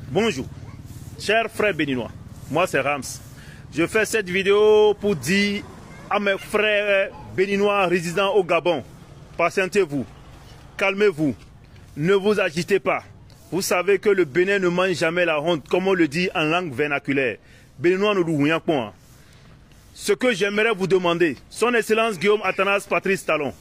Bonjour, chers frères béninois, moi c'est Rams. Je fais cette vidéo pour dire à mes frères béninois résidant au Gabon, patientez-vous, calmez-vous, ne vous agitez pas. Vous savez que le Bénin ne mange jamais la honte, comme on le dit en langue vernaculaire. Béninois nous douillons point. Ce que j'aimerais vous demander, son Excellence Guillaume Athanas Patrice Talon,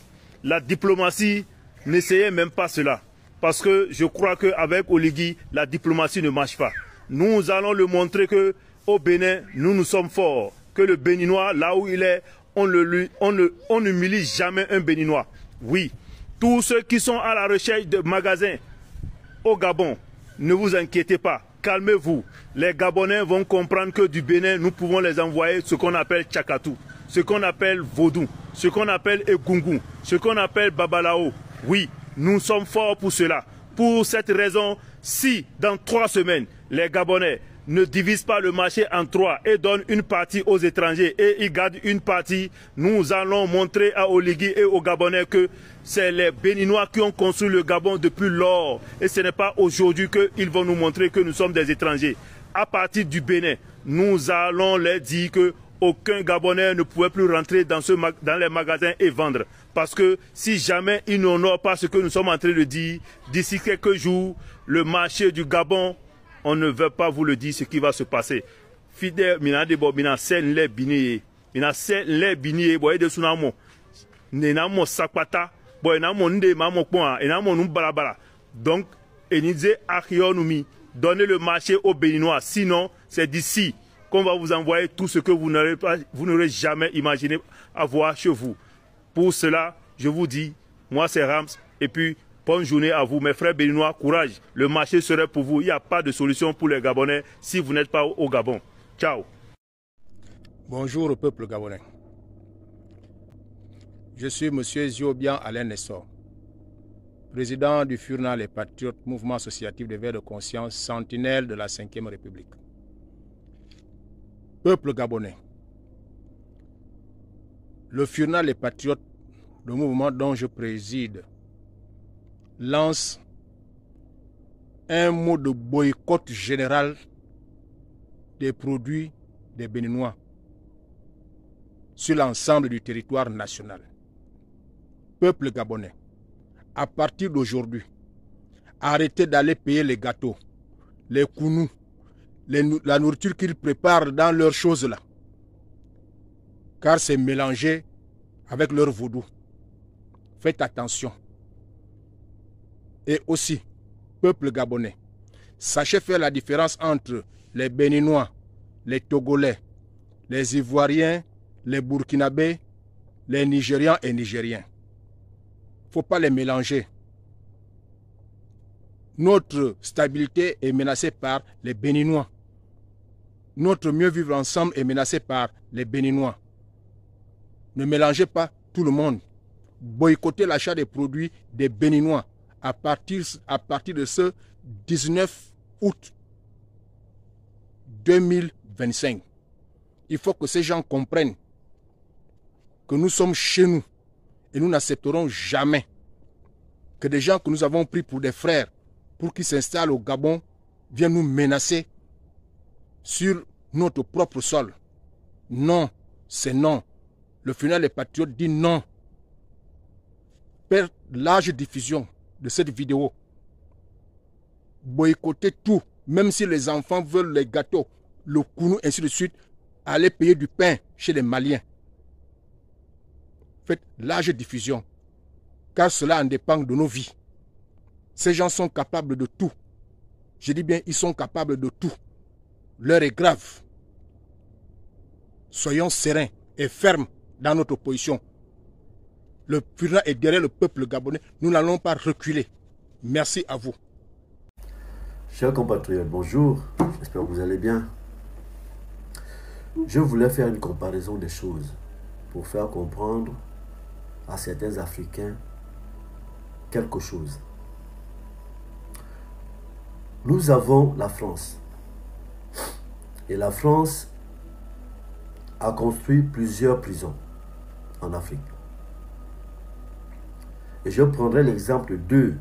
la diplomatie, n'essayez même pas cela. Parce que je crois qu'avec Oligui, la diplomatie ne marche pas. Nous allons le montrer qu'au Bénin, nous sommes forts. Que le Béninois, là où il est, on n'humilie jamais un Béninois. Oui, tous ceux qui sont à la recherche de magasins au Gabon, ne vous inquiétez pas, calmez-vous. Les Gabonais vont comprendre que du Bénin, nous pouvons les envoyer ce qu'on appelle Tchakatou, ce qu'on appelle Vaudou, ce qu'on appelle Egungun, ce qu'on appelle Babalao. Oui, nous sommes forts pour cela. Pour cette raison, si dans 3 semaines, les Gabonais ne divisent pas le marché en 3 et donnent une partie aux étrangers et ils gardent une partie, nous allons montrer à Oligui et aux Gabonais que c'est les Béninois qui ont construit le Gabon depuis lors. Et ce n'est pas aujourd'hui qu'ils vont nous montrer que nous sommes des étrangers. À partir du Bénin, nous allons leur dire que aucun Gabonais ne pouvait plus rentrer dans les magasins et vendre. Parce que si jamais ils n'honorent pas ce que nous sommes en train de dire, d'ici quelques jours, le marché du Gabon, on ne veut pas vous le dire ce qui va se passer. Fidèle, mina de bobina sen le bini, mina sen le bini, boye de sunamo, nenamo sakwata, boye namo nde mamo point, enamo numbalabala. Donc, enize akionumi, donnez le marché aux Béninois. Sinon, c'est d'ici qu'on va vous envoyer tout ce que vous n'aurez jamais imaginé avoir chez vous. Pour cela, je vous dis, moi c'est Rams, et puis bonne journée à vous, mes frères béninois, courage. Le marché serait pour vous, il n'y a pas de solution pour les Gabonais si vous n'êtes pas au Gabon. Ciao. Bonjour au peuple gabonais. Je suis M. Ziobian Alain Nessor, président du FURNA Les Patriotes, mouvement associatif des Verts de conscience, sentinelle de la 5e République. Peuple gabonais, le FURNA Les Patriotes, le mouvement dont je préside, lance un mot de boycott général des produits des Béninois sur l'ensemble du territoire national. Peuple gabonais, à partir d'aujourd'hui, arrêtez d'aller payer les gâteaux, les kounous, la nourriture qu'ils préparent dans leurs choses là, car c'est mélangé avec leur vaudou. Faites attention. Et aussi, peuple gabonais, sachez faire la différence entre les Béninois, les Togolais, les Ivoiriens, les Burkinabés, les Nigérians et Nigériens. Il ne faut pas les mélanger. Notre stabilité est menacée par les Béninois. Notre mieux vivre ensemble est menacé par les Béninois. Ne mélangez pas tout le monde. Boycottez l'achat des produits des Béninois à partir de ce 19 août 2025. Il faut que ces gens comprennent que nous sommes chez nous et nous n'accepterons jamais que des gens que nous avons pris pour des frères pour qu'ils s'installent au Gabon viennent nous menacer sur notre propre sol. Non, c'est non. Le FURNA Les Patriotes dit non. Per large diffusion de cette vidéo, boycotter tout, même si les enfants veulent les gâteaux, le kounou, ainsi de suite, aller payer du pain chez les Maliens. Faites large diffusion, car cela en dépend de nos vies. Ces gens sont capables de tout. Je dis bien, ils sont capables de tout. L'heure est grave. Soyons sereins et fermes dans notre position. Le FURNA est derrière le peuple gabonais. Nous n'allons pas reculer. Merci à vous. Chers compatriotes, bonjour. J'espère que vous allez bien. Je voulais faire une comparaison des choses pour faire comprendre à certains Africains quelque chose. Nous avons la France. Et la France a construit plusieurs prisons en Afrique. Et je prendrai l'exemple de 2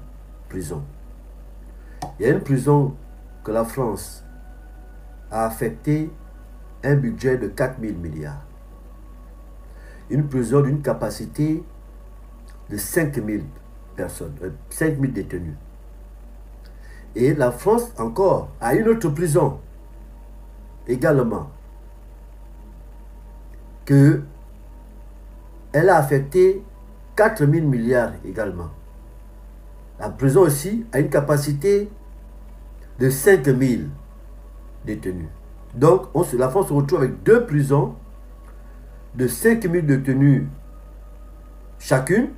prisons. Il y a une prison que la France a affecté un budget de 4 000 milliards. Une prison d'une capacité de 5 000 personnes, 5 000 détenus. Et la France encore a une autre prison également que elle a affecté 4 000 milliards également. La prison aussi a une capacité de 5 000 détenus. Donc la France se retrouve avec deux prisons de 5 000 détenus chacune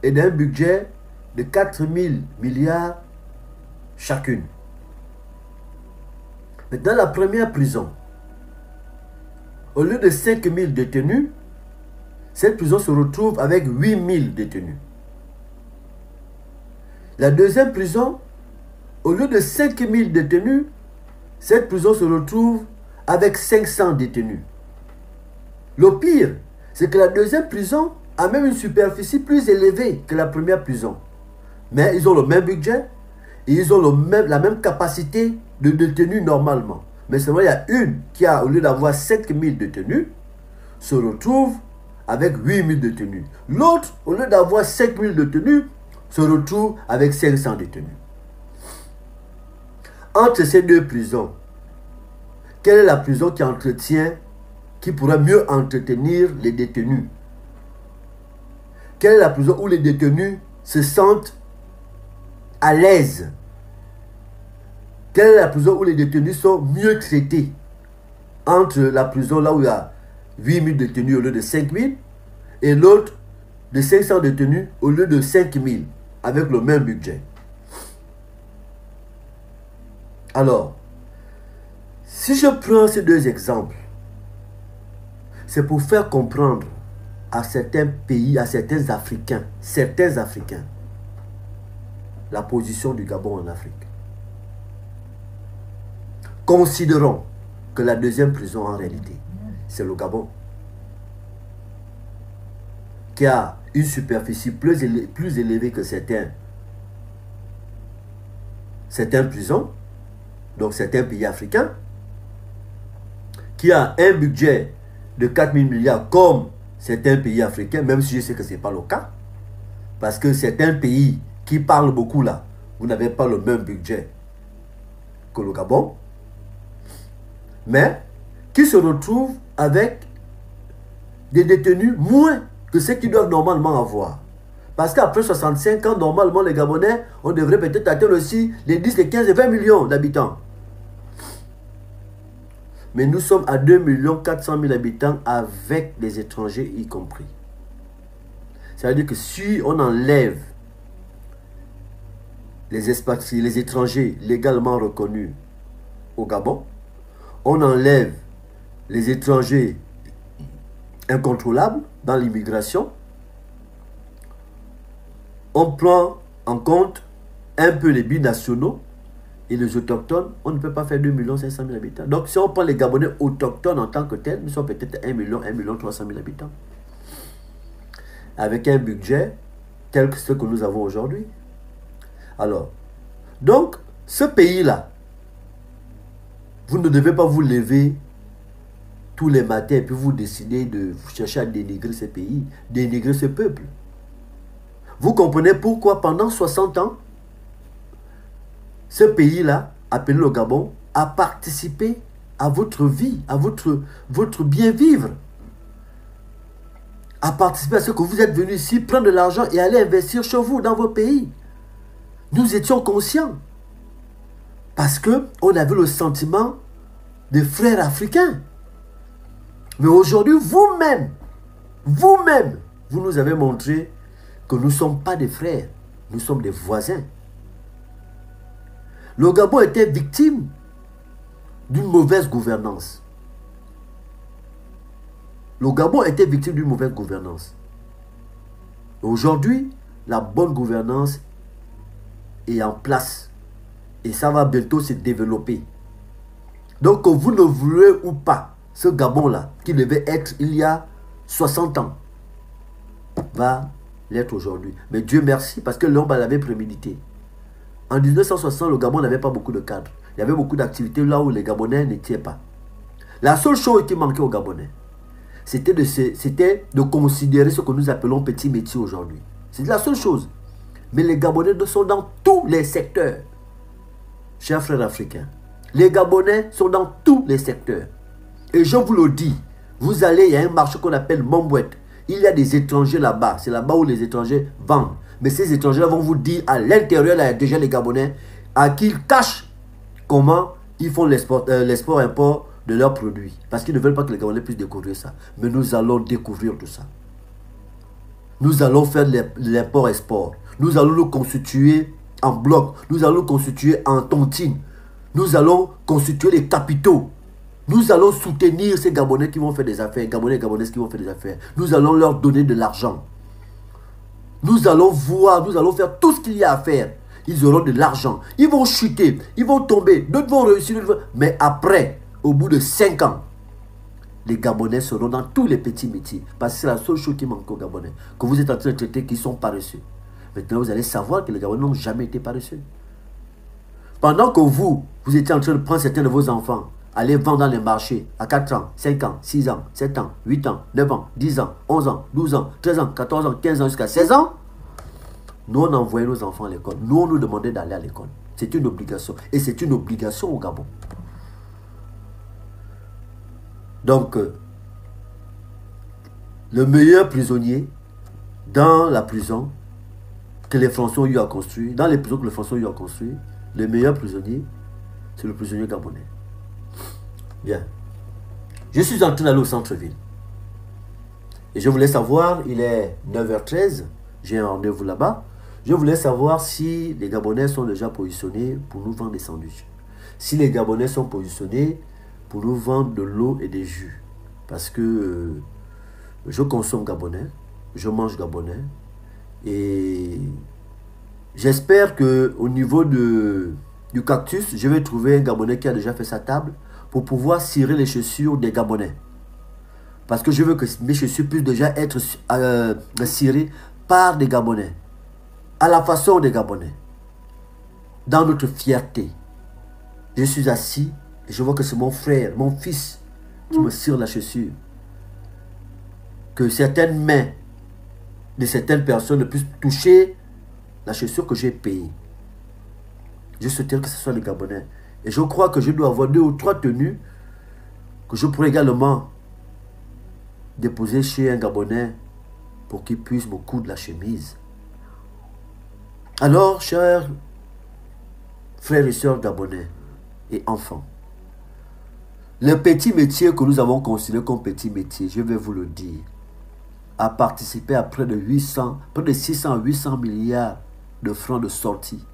et d'un budget de 4 000 milliards chacune. Mais dans la première prison, au lieu de 5 000 détenus, cette prison se retrouve avec 8 000 détenus. La deuxième prison, au lieu de 5 000 détenus, cette prison se retrouve avec 500 détenus. Le pire, c'est que la deuxième prison a même une superficie plus élevée que la première prison. Mais ils ont le même budget et ils ont la même capacité de détenus normalement. Mais seulement il y a une qui a, au lieu d'avoir 5 000 détenus, se retrouve avec 8 000 détenus. L'autre, au lieu d'avoir 5 000 détenus, se retrouve avec 500 détenus. Entre ces deux prisons, quelle est la prison qui pourrait mieux entretenir les détenus? Quelle est la prison où les détenus se sentent à l'aise? Quelle est la prison où les détenus sont mieux traités? Entre la prison là où il y a 8 000 détenus au lieu de 5 000 et l'autre de 500 détenus au lieu de 5 000 avec le même budget. Alors, si je prends ces deux exemples, c'est pour faire comprendre à certains pays, à certains Africains, la position du Gabon en Afrique. Considérons que la deuxième prison en réalité, c'est le Gabon, qui a une superficie plus élevée que certaines prisons, donc certains pays africains, qui a un budget de 4 000 milliards comme certains pays africains, même si je sais que ce n'est pas le cas, parce que certains pays qui parlent beaucoup là, vous n'avez pas le même budget que le Gabon, mais qui se retrouvent avec des détenus moins que ceux qu'ils doivent normalement avoir. Parce qu'après 65 ans, normalement, les Gabonais, on devrait peut-être atteindre aussi les 10, les 15 et 20 millions d'habitants. Mais nous sommes à 2 400 000 habitants avec les étrangers y compris. Ça veut dire que si on enlève les expatriés, les étrangers légalement reconnus au Gabon, on enlève les étrangers incontrôlables dans l'immigration, on prend en compte un peu les binationaux et les autochtones, on ne peut pas faire 2 500 000 habitants. Donc si on prend les Gabonais autochtones en tant que tels, nous sommes peut-être 1 300 000 habitants. Avec un budget tel que ce que nous avons aujourd'hui. Alors, donc, ce pays-là, vous ne devez pas vous lever tous les matins et puis vous décidez de chercher à dénigrer ce pays, dénigrer ce peuple. Vous comprenez pourquoi pendant 60 ans, ce pays-là, appelé le Gabon, a participé à votre vie, à votre bien-vivre. A participé à ce que vous êtes venu ici, prendre de l'argent et aller investir chez vous, dans vos pays. Nous étions conscients. Parce qu'on avait le sentiment de frères africains. Mais aujourd'hui, vous-même, vous nous avez montré que nous ne sommes pas des frères, nous sommes des voisins. Le Gabon était victime d'une mauvaise gouvernance. Le Gabon était victime d'une mauvaise gouvernance. Aujourd'hui, la bonne gouvernance est en place. Et ça va bientôt se développer. Donc, que vous ne voulez ou pas, ce Gabon-là, qui devait être il y a 60 ans, va l'être aujourd'hui. Mais Dieu merci, parce que l'homme l'avait prémédité. En 1960, le Gabon n'avait pas beaucoup de cadres. Il y avait beaucoup d'activités là où les Gabonais n'étaient pas. La seule chose qui manquait aux Gabonais, c'était de considérer ce que nous appelons petits métiers aujourd'hui. C'est la seule chose. Mais les Gabonais sont dans tous les secteurs. Chers frères africains, les Gabonais sont dans tous les secteurs. Et je vous le dis, vous allez, il y a un marché qu'on appelle Mombouette. Il y a des étrangers là-bas. C'est là-bas où les étrangers vendent. Mais ces étrangers vont vous dire, à l'intérieur, il y a déjà les Gabonais, à qui ils cachent comment ils font l'export-import de leurs produits. Parce qu'ils ne veulent pas que les Gabonais puissent découvrir ça. Mais nous allons découvrir tout ça. Nous allons faire l'import-export. Nous allons nous constituer en bloc. Nous allons nous constituer en tontine. Nous allons constituer les capitaux. Nous allons soutenir ces Gabonais qui vont faire des affaires. Gabonais et Gabonaises qui vont faire des affaires. Nous allons leur donner de l'argent. Nous allons voir, nous allons faire tout ce qu'il y a à faire. Ils auront de l'argent. Ils vont chuter. Ils vont tomber. D'autres vont réussir. Mais après, au bout de 5 ans, les Gabonais seront dans tous les petits métiers. Parce que c'est la seule chose qui manque aux Gabonais. Que vous êtes en train de traiter qui sont paresseux. Maintenant, vous allez savoir que les Gabonais n'ont jamais été paresseux. Pendant que vous étiez en train de prendre certains de vos enfants, aller vendre dans les marchés à 4 ans, 5 ans, 6 ans, 7 ans, 8 ans, 9 ans, 10 ans, 11 ans, 12 ans, 13 ans, 14 ans, 15 ans, jusqu'à 16 ans, nous, on envoyait nos enfants à l'école. Nous, on nous demandait d'aller à l'école. C'est une obligation. Et c'est une obligation au Gabon. Donc, le meilleur prisonnier dans la prison que les Français ont eu à construire, dans les prisons que les Français ont eu à construire, le meilleur prisonnier, c'est le prisonnier gabonais. Bien. Je suis en train d'aller au centre-ville. Et je voulais savoir, il est 9h13, j'ai un rendez-vous là-bas. Je voulais savoir si les Gabonais sont déjà positionnés pour nous vendre des sandwichs. Si les Gabonais sont positionnés pour nous vendre de l'eau et des jus. Parce que je consomme gabonais, je mange gabonais. Et j'espère qu'au niveau du cactus, je vais trouver un Gabonais qui a déjà fait sa table pour pouvoir cirer les chaussures des Gabonais. Parce que je veux que mes chaussures puissent déjà être cirées par des Gabonais. À la façon des Gabonais. Dans notre fierté. Je suis assis et je vois que c'est mon frère, mon fils qui me cire la chaussure. Que certaines mains de certaines personnes ne puissent toucher la chaussure que j'ai payée. Je souhaiterais que ce soit les Gabonais. Et je crois que je dois avoir 2 ou 3 tenues que je pourrais également déposer chez un Gabonais pour qu'il puisse me coudre la chemise. Alors, chers frères et sœurs gabonais et enfants, le petit métier que nous avons considéré comme petit métier, je vais vous le dire, a participé à près de 600 à 800 milliards de francs de sortie.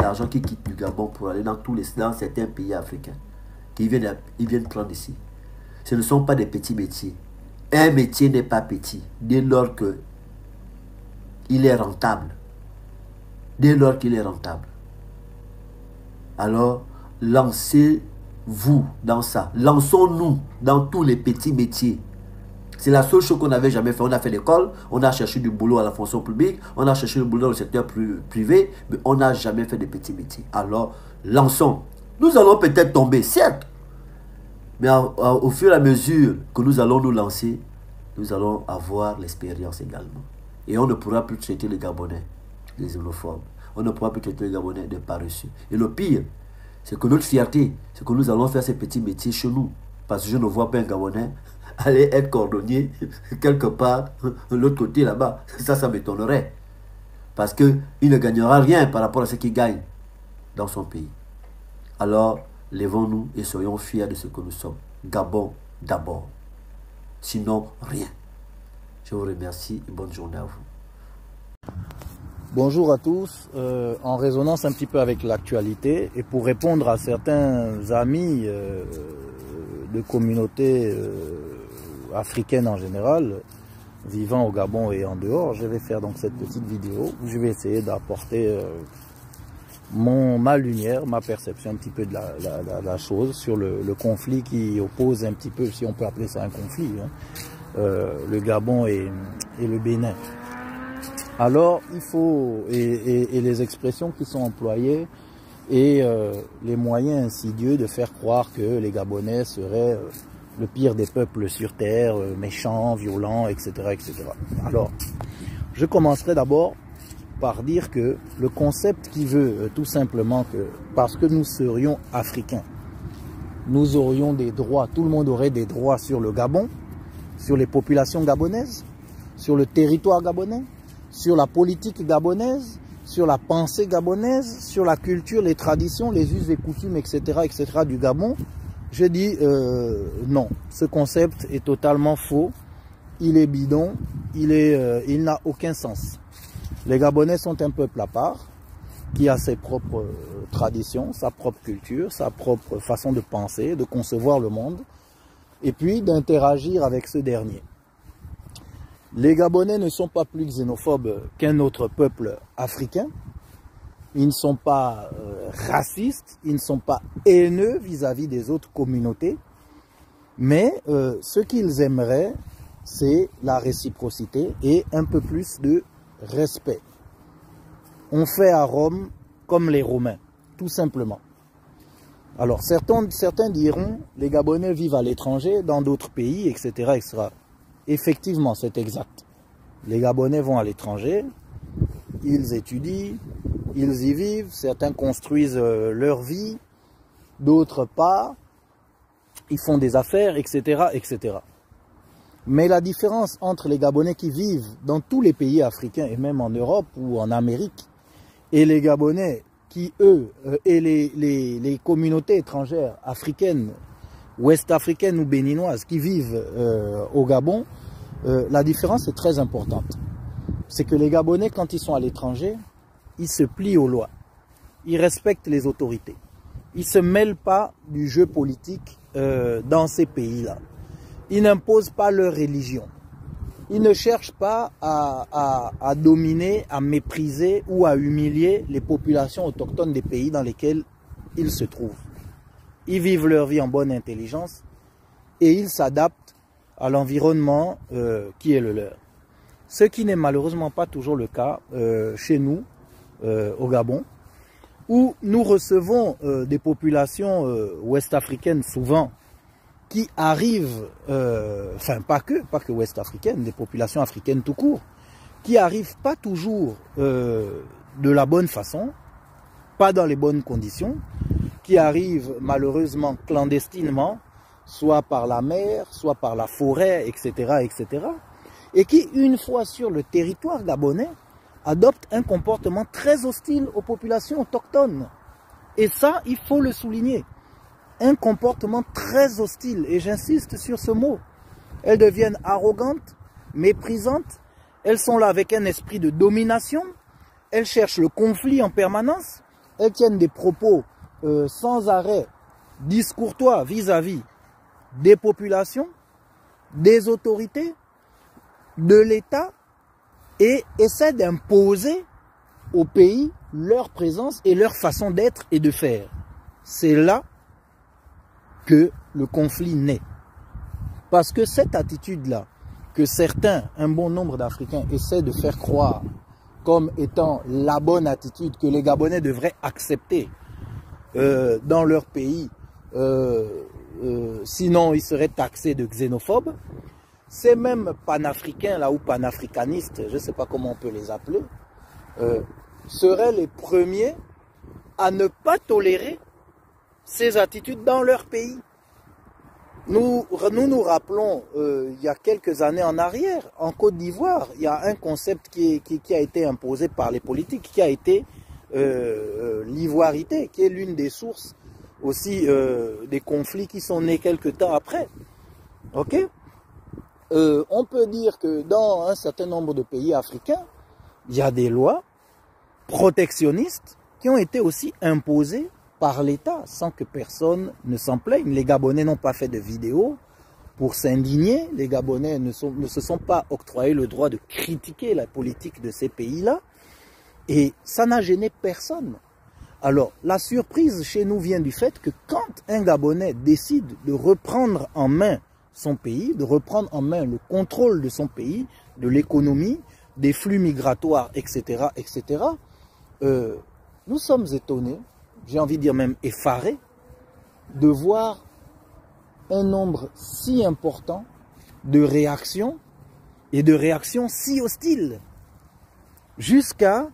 L'argent qui quitte du Gabon pour aller dans certains pays africains. Ils viennent prendre ici. Ce ne sont pas des petits métiers. Un métier n'est pas petit dès lors qu'il est rentable. Dès lors qu'il est rentable. Alors, lancez-vous dans ça. Lançons-nous dans tous les petits métiers. C'est la seule chose qu'on n'avait jamais fait. On a fait l'école, on a cherché du boulot à la fonction publique, on a cherché du boulot dans le secteur privé, mais on n'a jamais fait de petits métiers. Alors, lançons. Nous allons peut-être tomber, certes. Mais au fur et à mesure que nous allons nous lancer, nous allons avoir l'expérience également. Et on ne pourra plus traiter les Gabonais, les xénophobes. On ne pourra plus traiter les Gabonais de paresseux. Et le pire, c'est que notre fierté, c'est que nous allons faire ces petits métiers chez nous. Parce que je ne vois pas un Gabonais aller être cordonnier quelque part de l'autre côté là-bas. Ça m'étonnerait. Parce qu'il ne gagnera rien par rapport à ce qu'il gagne dans son pays. Alors, lèvons-nous et soyons fiers de ce que nous sommes. Gabon d'abord. Sinon, rien. Je vous remercie et bonne journée à vous. Bonjour à tous. En résonance un petit peu avec l'actualité et pour répondre à certains amis de communautés africaines en général, vivant au Gabon et en dehors, je vais faire donc cette petite vidéo où je vais essayer d'apporter ma lumière, ma perception un petit peu de la chose sur le conflit qui oppose un petit peu, si on peut appeler ça un conflit, hein, le Gabon et le Bénin. Alors, il faut, et les expressions qui sont employées, et les moyens insidieux de faire croire que les Gabonais seraient le pire des peuples sur terre, méchants, violents, etc., etc. Alors, je commencerai d'abord par dire que le concept qui veut tout simplement que parce que nous serions africains, nous aurions des droits, tout le monde aurait des droits sur le Gabon, sur les populations gabonaises, sur le territoire gabonais, sur la politique gabonaise, sur la pensée gabonaise, sur la culture, les traditions, les us et coutumes, etc., etc. du Gabon. Je dis non, ce concept est totalement faux, il est bidon, il n'a aucun sens. Les Gabonais sont un peuple à part, qui a ses propres traditions, sa propre culture, sa propre façon de penser, de concevoir le monde, et puis d'interagir avec ce dernier. Les Gabonais ne sont pas plus xénophobes qu'un autre peuple africain. Ils ne sont pas racistes, ils ne sont pas haineux vis-à-vis des autres communautés. Mais ce qu'ils aimeraient, c'est la réciprocité et un peu plus de respect. On fait à Rome comme les Romains, tout simplement. Alors certains diront, les Gabonais vivent à l'étranger, dans d'autres pays, etc., etc. Effectivement, c'est exact. Les Gabonais vont à l'étranger, ils étudient, ils y vivent, certains construisent leur vie, d'autres pas, ils font des affaires, etc., etc. Mais la différence entre les Gabonais qui vivent dans tous les pays africains, et même en Europe ou en Amérique, et les Gabonais qui, eux, et les communautés étrangères africaines, ouest-africaines ou béninoises qui vivent au Gabon, la différence est très importante. C'est que les Gabonais, quand ils sont à l'étranger, ils se plient aux lois. Ils respectent les autorités. Ils ne se mêlent pas du jeu politique dans ces pays-là. Ils n'imposent pas leur religion. Ils ne cherchent pas à dominer, à mépriser ou à humilier les populations autochtones des pays dans lesquels ils se trouvent. Ils vivent leur vie en bonne intelligence et ils s'adaptent à l'environnement qui est le leur. Ce qui n'est malheureusement pas toujours le cas chez nous, au Gabon, où nous recevons des populations ouest-africaines souvent qui arrivent, enfin pas que ouest-africaines, des populations africaines tout court, qui arrivent pas toujours de la bonne façon, pas dans les bonnes conditions, qui arrivent malheureusement clandestinement, soit par la mer, soit par la forêt, etc., etc., et qui, une fois sur le territoire gabonais, adoptent un comportement très hostile aux populations autochtones. Et ça, il faut le souligner. Un comportement très hostile, et j'insiste sur ce mot. Elles deviennent arrogantes, méprisantes, elles sont là avec un esprit de domination, elles cherchent le conflit en permanence, elles tiennent des propos sans arrêt, discourtois vis-à-vis des populations, des autorités, de l'État, et essaient d'imposer au pays leur présence et leur façon d'être et de faire. C'est là que le conflit naît. Parce que cette attitude-là, que certains, un bon nombre d'Africains, essaient de faire croire comme étant la bonne attitude que les Gabonais devraient accepter dans leur pays, sinon ils seraient taxés de xénophobes, ces mêmes panafricains là ou panafricanistes, je ne sais pas comment on peut les appeler, seraient les premiers à ne pas tolérer ces attitudes dans leur pays. Nous rappelons, il y a quelques années en arrière, en Côte d'Ivoire, il y a un concept qui a été imposé par les politiques, qui a été l'ivoirité, qui est l'une des sources aussi des conflits qui sont nés quelques temps après. Ok? On peut dire que dans un certain nombre de pays africains, il y a des lois protectionnistes qui ont été aussi imposées par l'État, sans que personne ne s'en plaigne. Les Gabonais n'ont pas fait de vidéo pour s'indigner. Les Gabonais ne se sont pas octroyés le droit de critiquer la politique de ces pays-là. Et ça n'a gêné personne. Alors, la surprise chez nous vient du fait que quand un Gabonais décide de reprendre en main son pays, de reprendre en main le contrôle de son pays, de l'économie, des flux migratoires, etc., etc., nous sommes étonnés j'ai envie de dire même effaré, de voir un nombre si important de réactions et de réactions si hostiles, jusqu'à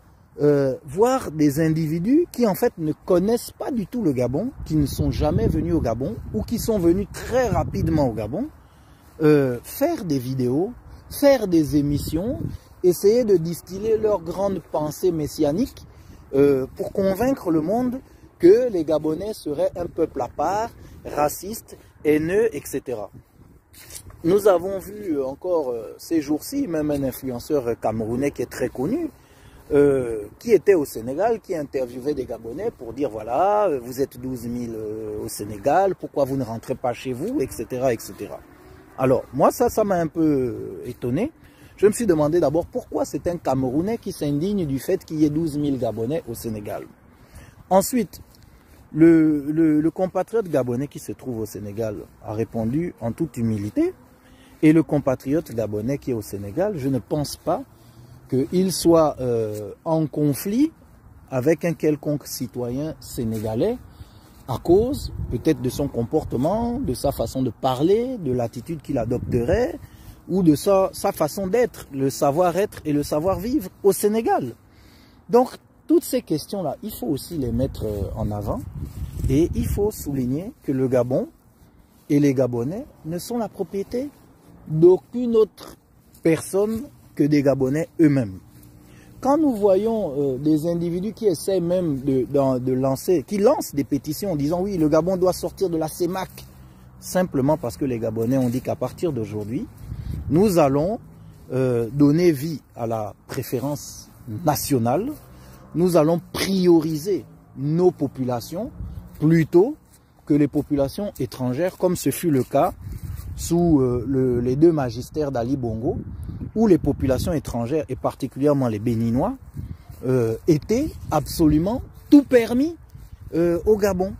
voir des individus qui en fait ne connaissent pas du tout le Gabon, qui ne sont jamais venus au Gabon ou qui sont venus très rapidement au Gabon, faire des vidéos, faire des émissions, essayer de distiller leurs grandes pensées messianiques pour convaincre le monde que les Gabonais seraient un peuple à part, raciste, haineux, etc. Nous avons vu encore ces jours-ci, même un influenceur camerounais qui est très connu, qui était au Sénégal, qui interviewait des Gabonais pour dire voilà, vous êtes 12 000 au Sénégal, pourquoi vous ne rentrez pas chez vous, etc. etc. Alors, moi, ça m'a un peu étonné. Je me suis demandé d'abord pourquoi c'est un Camerounais qui s'indigne du fait qu'il y ait 12 000 Gabonais au Sénégal. Ensuite, le compatriote gabonais qui se trouve au Sénégal a répondu en toute humilité. Et le compatriote gabonais qui est au Sénégal, je ne pense pas qu'il soit en conflit avec un quelconque citoyen sénégalais à cause peut-être de son comportement, de sa façon de parler, de l'attitude qu'il adopterait ou de sa façon d'être, le savoir-être et le savoir-vivre au Sénégal. Donc, toutes ces questions-là, il faut aussi les mettre en avant et il faut souligner que le Gabon et les Gabonais ne sont la propriété d'aucune autre personne que des Gabonais eux-mêmes. Quand nous voyons des individus qui essaient même de lancer, qui lancent des pétitions en disant oui, le Gabon doit sortir de la CEMAC, simplement parce que les Gabonais ont dit qu'à partir d'aujourd'hui, nous allons donner vie à la préférence nationale, nous allons prioriser nos populations plutôt que les populations étrangères, comme ce fut le cas sous les deux magistères d'Ali Bongo, où les populations étrangères, et particulièrement les Béninois, étaient absolument tout permis au Gabon.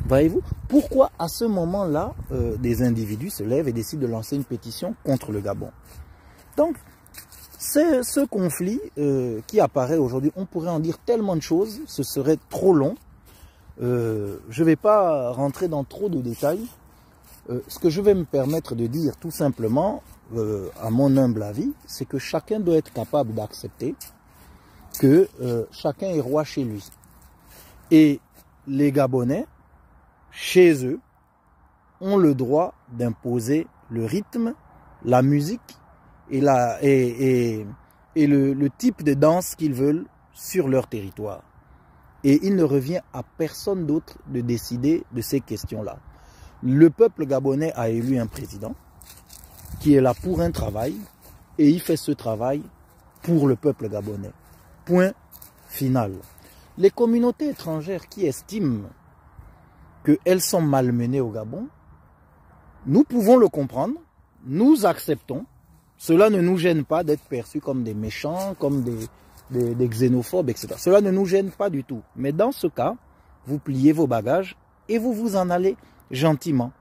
Voyez-vous? Pourquoi à ce moment-là, des individus se lèvent et décident de lancer une pétition contre le Gabon? Donc, c'est ce conflit qui apparaît aujourd'hui. On pourrait en dire tellement de choses, ce serait trop long. Je ne vais pas rentrer dans trop de détails. Ce que je vais me permettre de dire tout simplement, à mon humble avis, c'est que chacun doit être capable d'accepter que chacun est roi chez lui. Et les Gabonais, chez eux, ont le droit d'imposer le rythme, la musique et le type de danse qu'ils veulent sur leur territoire. Et il ne revient à personne d'autre de décider de ces questions-là. Le peuple gabonais a élu un président qui est là pour un travail et il fait ce travail pour le peuple gabonais. Point final. Les communautés étrangères qui estiment qu'elles sont malmenées au Gabon, nous pouvons le comprendre, nous acceptons. Cela ne nous gêne pas d'être perçus comme des méchants, comme des xénophobes, etc. Cela ne nous gêne pas du tout. Mais dans ce cas, vous pliez vos bagages et vous vous en allez gentiment.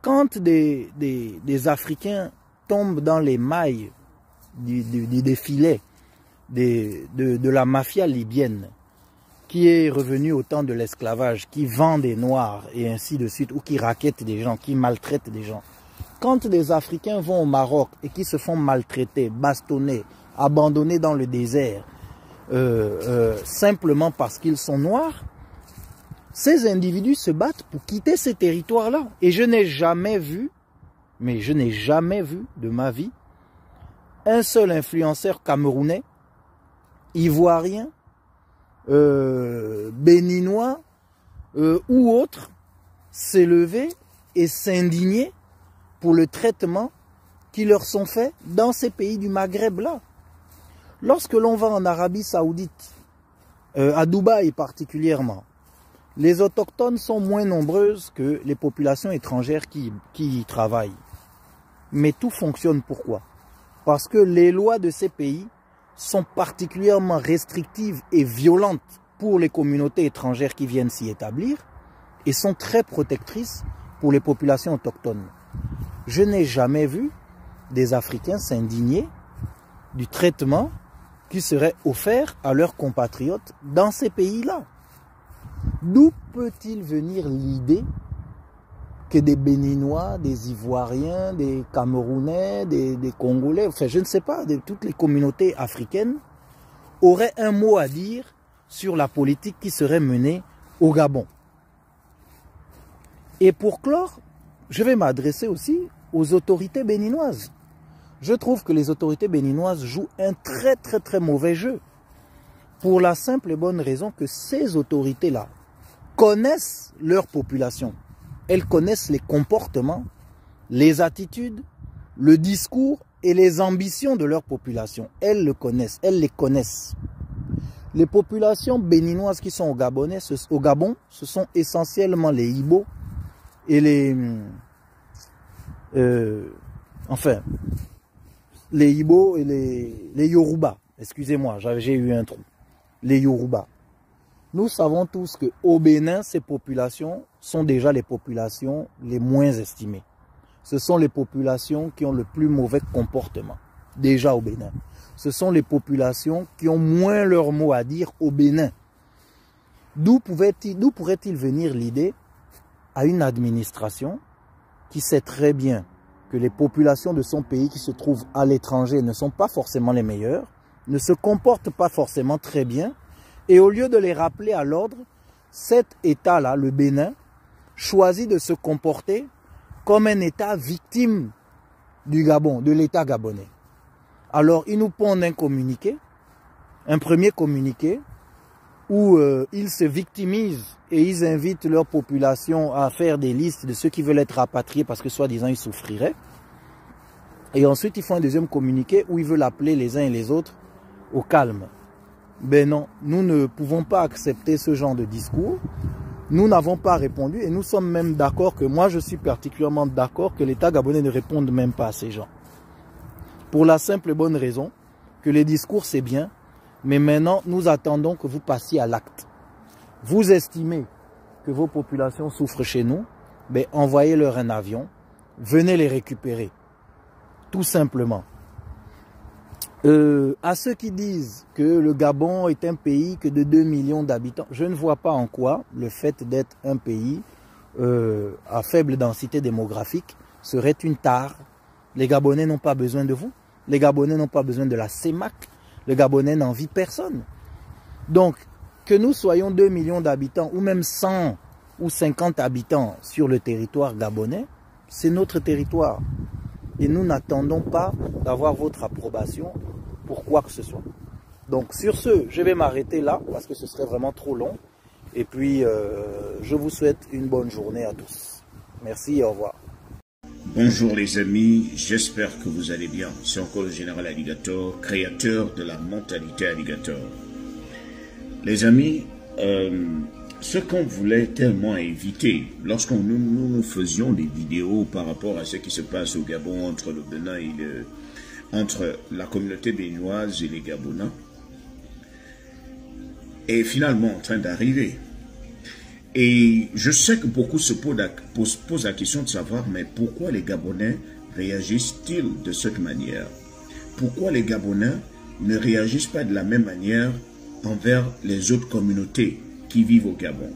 Quand des Africains tombent dans les mailles des filets de la mafia libyenne, qui est revenue au temps de l'esclavage, qui vend des Noirs et ainsi de suite, ou qui raquette des gens, qui maltraite des gens. Quand des Africains vont au Maroc et qui se font maltraiter, bastonner, abandonnés dans le désert, simplement parce qu'ils sont noirs, ces individus se battent pour quitter ces territoires-là. Et je n'ai jamais vu, mais je n'ai jamais vu de ma vie, un seul influenceur camerounais, ivoirien, béninois ou autre s'élever et s'indigner pour le traitement qui leur sont faits dans ces pays du Maghreb-là. Lorsque l'on va en Arabie Saoudite, à Dubaï particulièrement, les autochtones sont moins nombreuses que les populations étrangères qui y travaillent. Mais tout fonctionne pourquoi? Parce que les lois de ces pays sont particulièrement restrictives et violentes pour les communautés étrangères qui viennent s'y établir et sont très protectrices pour les populations autochtones. Je n'ai jamais vu des Africains s'indigner du traitement qui serait offert à leurs compatriotes dans ces pays-là. D'où peut-il venir l'idée que des Béninois, des Ivoiriens, des Camerounais, des Congolais, enfin je ne sais pas, de toutes les communautés africaines, auraient un mot à dire sur la politique qui serait menée au Gabon? Et pour clore, je vais m'adresser aussi aux autorités béninoises. Je trouve que les autorités béninoises jouent un très mauvais jeu. Pour la simple et bonne raison que ces autorités-là connaissent leur population. Elles connaissent les comportements, les attitudes, le discours et les ambitions de leur population. Elles le connaissent, elles les connaissent. Les populations béninoises qui sont au Gabon, ce sont essentiellement les Ibo et les Ibo et les Yoruba. Excusez-moi, j'ai eu un trou. Les Yoruba. Nous savons tous qu'au Bénin, ces populations sont déjà les populations les moins estimées. Ce sont les populations qui ont le plus mauvais comportement, déjà au Bénin. Ce sont les populations qui ont moins leur mot à dire au Bénin. D'où pourrait-il venir l'idée à une administration qui sait très bien que les populations de son pays qui se trouvent à l'étranger ne sont pas forcément les meilleures, ne se comportent pas forcément très bien, et au lieu de les rappeler à l'ordre, cet État-là, le Bénin, choisit de se comporter comme un État victime du Gabon, de l'État gabonais. Alors, ils nous pondent un communiqué, un premier communiqué, où ils se victimisent et ils invitent leur population à faire des listes de ceux qui veulent être rapatriés parce que soi-disant ils souffriraient. Et ensuite, ils font un deuxième communiqué où ils veulent appeler les uns et les autres au calme. Ben non, nous ne pouvons pas accepter ce genre de discours. Nous n'avons pas répondu et nous sommes même d'accord que moi je suis particulièrement d'accord que l'État gabonais ne réponde même pas à ces gens. Pour la simple et bonne raison que les discours c'est bien, mais maintenant nous attendons que vous passiez à l'acte. Vous estimez que vos populations souffrent chez nous, ben envoyez-leur un avion, venez les récupérer. Tout simplement. À ceux qui disent que le Gabon est un pays que de 2 millions d'habitants, je ne vois pas en quoi le fait d'être un pays à faible densité démographique serait une tare. Les Gabonais n'ont pas besoin de vous. Les Gabonais n'ont pas besoin de la CEMAC. Le Gabonais n'envie personne. Donc, que nous soyons 2 millions d'habitants ou même 100 ou 50 habitants sur le territoire gabonais, c'est notre territoire. Et nous n'attendons pas d'avoir votre approbation pour quoi que ce soit. Donc sur ce, je vais m'arrêter là parce que ce serait vraiment trop long. Et puis, je vous souhaite une bonne journée à tous. Merci et au revoir. Bonjour les amis, j'espère que vous allez bien. C'est encore le général Alligator, créateur de la mentalité Alligator. Les amis, ce qu'on voulait tellement éviter, lorsque nous faisions des vidéos par rapport à ce qui se passe au Gabon entre le Bénin et entre la communauté béninoise et les Gabonais, est finalement en train d'arriver. Et je sais que beaucoup se posent la question de savoir, mais pourquoi les Gabonais réagissent-ils de cette manière? Pourquoi les Gabonais ne réagissent pas de la même manière envers les autres communautés qui vivent au Gabon?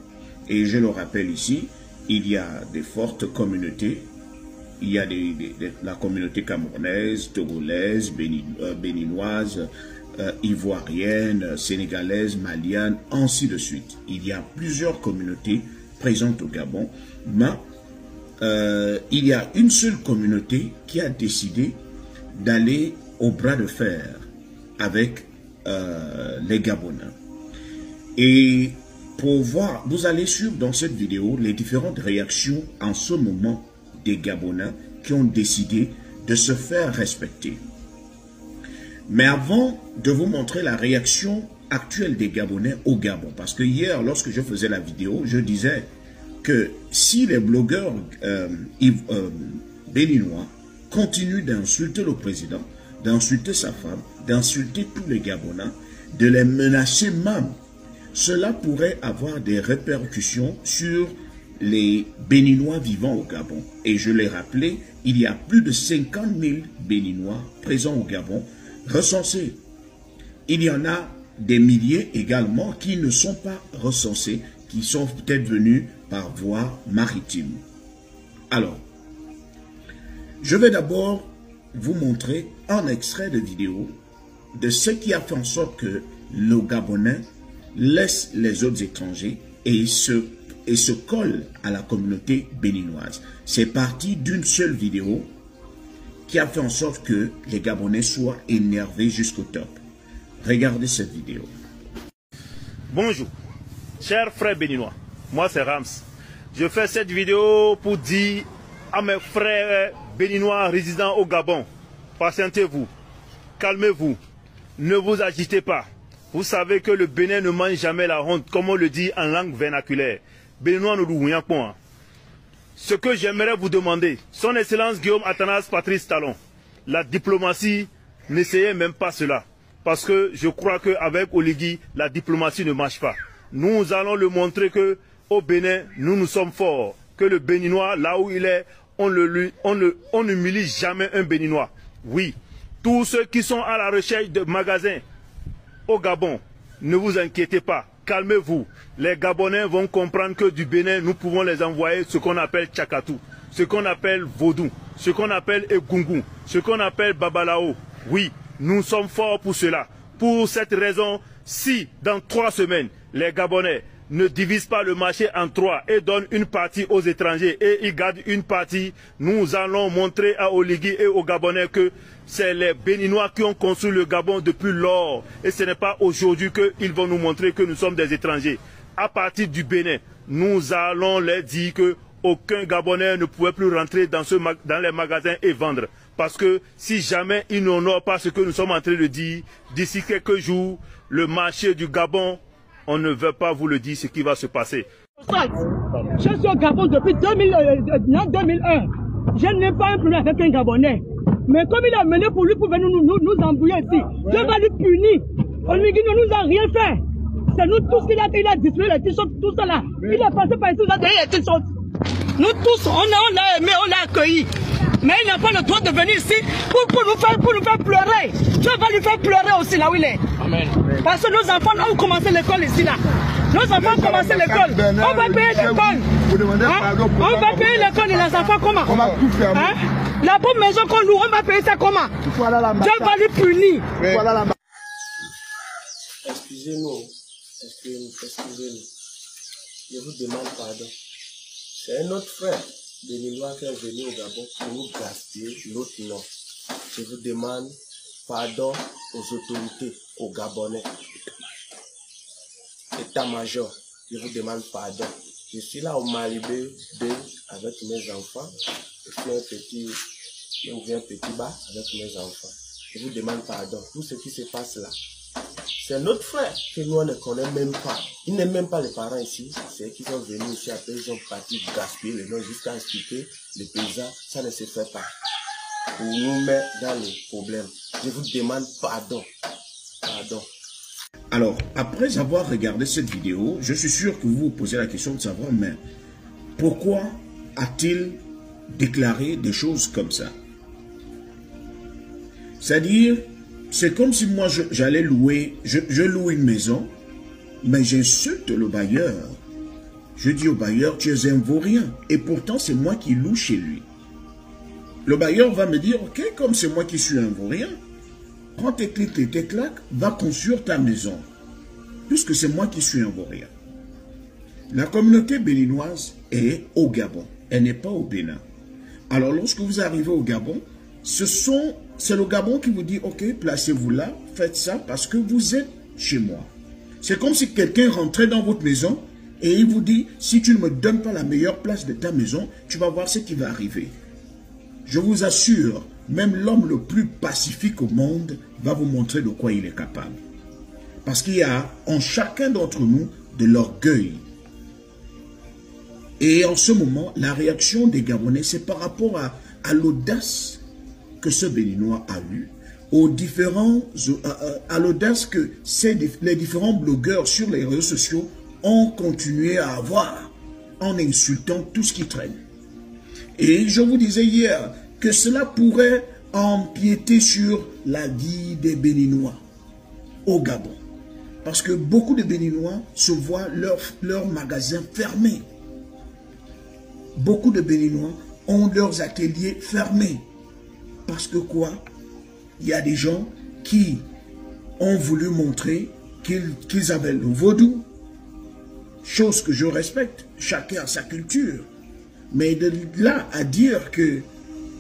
Et je le rappelle ici, il y a des fortes communautés. Il y a la communauté camerounaise, togolaise, béninoise, ivoirienne, sénégalaise, malienne, ainsi de suite. Il y a plusieurs communautés présentes au Gabon, mais il y a une seule communauté qui a décidé d'aller au bras de fer avec les Gabonais. Et pour voir, vous allez suivre dans cette vidéo les différentes réactions en ce moment des Gabonais qui ont décidé de se faire respecter. Mais avant de vous montrer la réaction actuelle des Gabonais au Gabon, parce que hier, lorsque je faisais la vidéo, je disais que si les blogueurs béninois continuent d'insulter le président, d'insulter sa femme, d'insulter tous les Gabonais, de les menacer même, cela pourrait avoir des répercussions sur les Béninois vivant au Gabon. Et je l'ai rappelé, il y a plus de 50 000 Béninois présents au Gabon recensés. Il y en a des milliers également qui ne sont pas recensés, qui sont peut-être venus par voie maritime. Alors, je vais d'abord vous montrer un extrait de vidéo de ce qui a fait en sorte que le Gabonais laisse les autres étrangers et se colle à la communauté béninoise. C'est parti d'une seule vidéo qui a fait en sorte que les Gabonais soient énervés jusqu'au top. Regardez cette vidéo. Bonjour, chers frères béninois, moi c'est Rams. Je fais cette vidéo pour dire à mes frères béninois résidant au Gabon, patientez-vous, calmez-vous, ne vous agitez pas. Vous savez que le Bénin ne mange jamais la honte, comme on le dit en langue vernaculaire. Béninois nous louons point. Ce que j'aimerais vous demander, son Excellence Guillaume Athanas Patrice Talon, la diplomatie, n'essayez même pas cela. Parce que je crois qu'avec Oligui, la diplomatie ne marche pas. Nous allons le montrer qu'au Bénin, nous sommes forts. Que le Béninois, là où il est, on n'humilie jamais un Béninois. Oui, tous ceux qui sont à la recherche de magasins au Gabon, ne vous inquiétez pas, calmez-vous. Les Gabonais vont comprendre que du Bénin, nous pouvons les envoyer ce qu'on appelle Tchakatou, ce qu'on appelle Vaudou, ce qu'on appelle Egungun, ce qu'on appelle Babalao. Oui, nous sommes forts pour cela. Pour cette raison, si dans 3 semaines, les Gabonais ne divisent pas le marché en 3 et donnent une partie aux étrangers et ils gardent une partie, nous allons montrer à Oligui et aux Gabonais que c'est les Béninois qui ont construit le Gabon depuis lors. Et ce n'est pas aujourd'hui qu'ils vont nous montrer que nous sommes des étrangers. À partir du Bénin, nous allons leur dire qu'aucun Gabonais ne pouvait plus rentrer dans les magasins et vendre. Parce que si jamais ils n'honorent pas ce que nous sommes en train de dire, d'ici quelques jours, le marché du Gabon, on ne veut pas vous le dire ce qui va se passer. Je suis au Gabon depuis 2001. Je n'ai pas un problème avec un Gabonais. Mais comme il a mené pour lui pour venir nous embrouiller ici, Dieu va lui punir. Oligui ne nous a rien fait. C'est nous tous qu'il a distribué les t-shirts, tout ça là. Il est passé par ici, il a donné les t-shirts. Nous tous, on l'a aimé, on l'a accueilli. Mais il n'a pas le droit de venir ici pour nous faire pleurer. Dieu va lui faire pleurer aussi là où il est. Amen. Parce que nos enfants ont commencé l'école ici là. Nos enfants ont commencé l'école. On va payer l'école. On va payer l'école de les enfants comment? Hein? La bonne maison qu'on loue, on va payer ça comment? Dieu va lui punir. Excusez-nous. Excusez-nous. Je vous demande pardon. C'est un autre frère béninois qui est venu au Gabon pour nous gaspiller l'autre nom. Je vous demande pardon aux autorités, aux Gabonais. État-major, je vous demande pardon. Je suis là au Malibé 2 avec mes enfants. Je suis un petit bar avec mes enfants. Je vous demande pardon. Tout ce qui se passe là, c'est notre frère que nous on ne connaît même pas. Il n'est même pas les parents ici. C'est eux qui sont venus ici après ils ont parti gaspiller les noms jusqu'à expliquer les paysans. Ça ne se fait pas. Pour nous mettre dans les problèmes. Je vous demande pardon. Pardon. Alors, après avoir regardé cette vidéo, je suis sûr que vous vous posez la question de savoir, mais pourquoi a-t-il déclaré des choses comme ça? C'est-à-dire, c'est comme si moi j'allais louer, je loue une maison, mais j'insulte le bailleur. Je dis au bailleur, tu es un vaurien, et pourtant c'est moi qui loue chez lui. Le bailleur va me dire, ok, comme c'est moi qui suis un vaurien, prends tes clics et tes claques, va construire ta maison, puisque c'est moi qui suis un vaurien. La communauté béninoise est au Gabon, elle n'est pas au Bénin. Alors lorsque vous arrivez au Gabon, c'est le Gabon qui vous dit, ok, placez-vous là, faites ça parce que vous êtes chez moi. C'est comme si quelqu'un rentrait dans votre maison et il vous dit, si tu ne me donnes pas la meilleure place de ta maison, tu vas voir ce qui va arriver. Je vous assure, même l'homme le plus pacifique au monde va vous montrer de quoi il est capable. Parce qu'il y a en chacun d'entre nous de l'orgueil. Et en ce moment, la réaction des Gabonais, c'est par rapport à l'audace que ce Béninois a eu, à l'audace que les différents blogueurs sur les réseaux sociaux ont continué à avoir en insultant tout ce qui traîne. Et je vous disais hier que cela pourrait empiéter sur la vie des Béninois au Gabon. Parce que beaucoup de Béninois se voient leur magasin fermé. Beaucoup de Béninois ont leurs ateliers fermés. Parce que quoi? Il y a des gens qui ont voulu montrer qu'ils avaient le vaudou. Chose que je respecte. Chacun a sa culture. Mais de là à dire que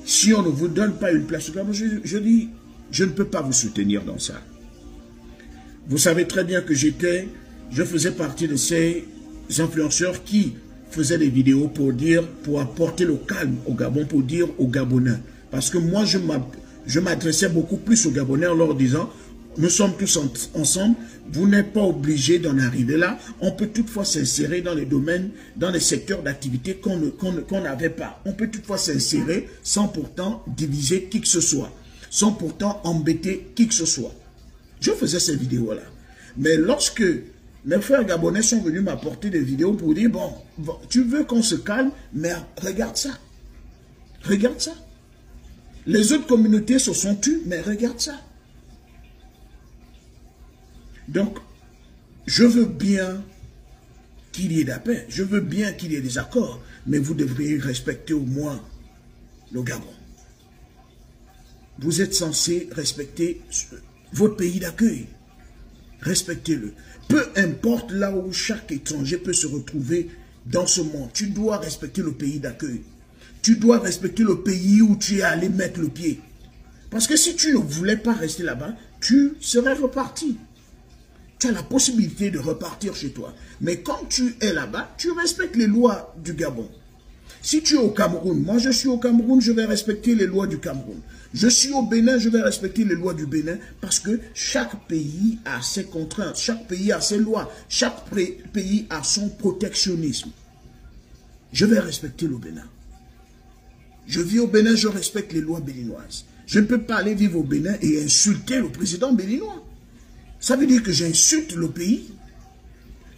si on ne vous donne pas une place au Gabon, je dis, je ne peux pas vous soutenir dans ça. Vous savez très bien que je faisais partie de ces influenceurs qui faisaient des vidéos pour apporter le calme au Gabon, pour dire aux Gabonais. Parce que moi, je m'adressais beaucoup plus aux Gabonais en leur disant, nous sommes tous ensemble, vous n'êtes pas obligés d'en arriver là. On peut toutefois s'insérer dans les domaines, dans les secteurs d'activité qu'on n'avait pas. On peut toutefois s'insérer sans pourtant diviser qui que ce soit, sans pourtant embêter qui que ce soit. Je faisais ces vidéos-là. Mais lorsque mes frères gabonais sont venus m'apporter des vidéos pour dire, bon, tu veux qu'on se calme, mais regarde ça. Regarde ça. Les autres communautés se sont tues, mais regarde ça. Donc, je veux bien qu'il y ait de la paix, je veux bien qu'il y ait des accords, mais vous devriez respecter au moins le Gabon. Vous êtes censé respecter votre pays d'accueil. Respectez-le. Peu importe là où chaque étranger peut se retrouver dans ce monde, tu dois respecter le pays d'accueil. Tu dois respecter le pays où tu es allé mettre le pied. Parce que si tu ne voulais pas rester là-bas, tu serais reparti. Tu as la possibilité de repartir chez toi. Mais quand tu es là-bas, tu respectes les lois du Gabon. Si tu es au Cameroun, moi je suis au Cameroun, je vais respecter les lois du Cameroun. Je suis au Bénin, je vais respecter les lois du Bénin parce que chaque pays a ses contraintes, chaque pays a ses lois, chaque pays a son protectionnisme. Je vais respecter le Bénin. Je vis au Bénin, je respecte les lois béninoises. Je ne peux pas aller vivre au Bénin et insulter le président béninois. Ça veut dire que j'insulte le pays.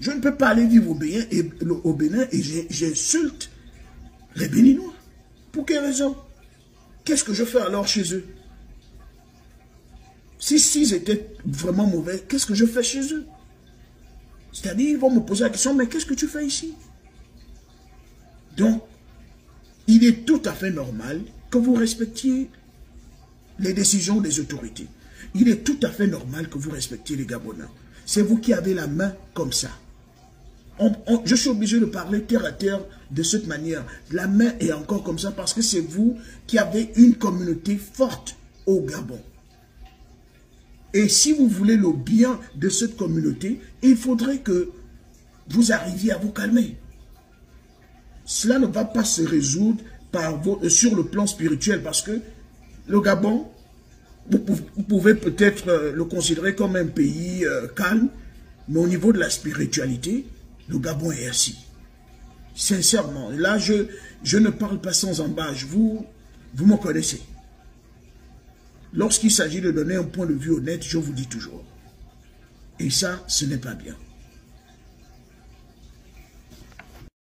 Je ne peux pas aller vivre au Bénin et j'insulte les Béninois. Pour quelle raison? Qu'est-ce que je fais alors chez eux? S'ils étaient vraiment mauvais, qu'est-ce que je fais chez eux? C'est-à-dire, ils vont me poser la question, mais qu'est-ce que tu fais ici? Donc, il est tout à fait normal que vous respectiez les décisions des autorités. Il est tout à fait normal que vous respectiez les Gabonais. C'est vous qui avez la main comme ça. Je suis obligé de parler terre à terre de cette manière. La main est encore comme ça parce que c'est vous qui avez une communauté forte au Gabon. Et si vous voulez le bien de cette communauté, il faudrait que vous arriviez à vous calmer. Cela ne va pas se résoudre sur le plan spirituel parce que le Gabon, vous pouvez peut-être le considérer comme un pays calme, mais au niveau de la spiritualité, le Gabon est ainsi. Sincèrement, là, je ne parle pas sans embâche. Vous me connaissez. Lorsqu'il s'agit de donner un point de vue honnête, je vous dis toujours. Et ça, ce n'est pas bien.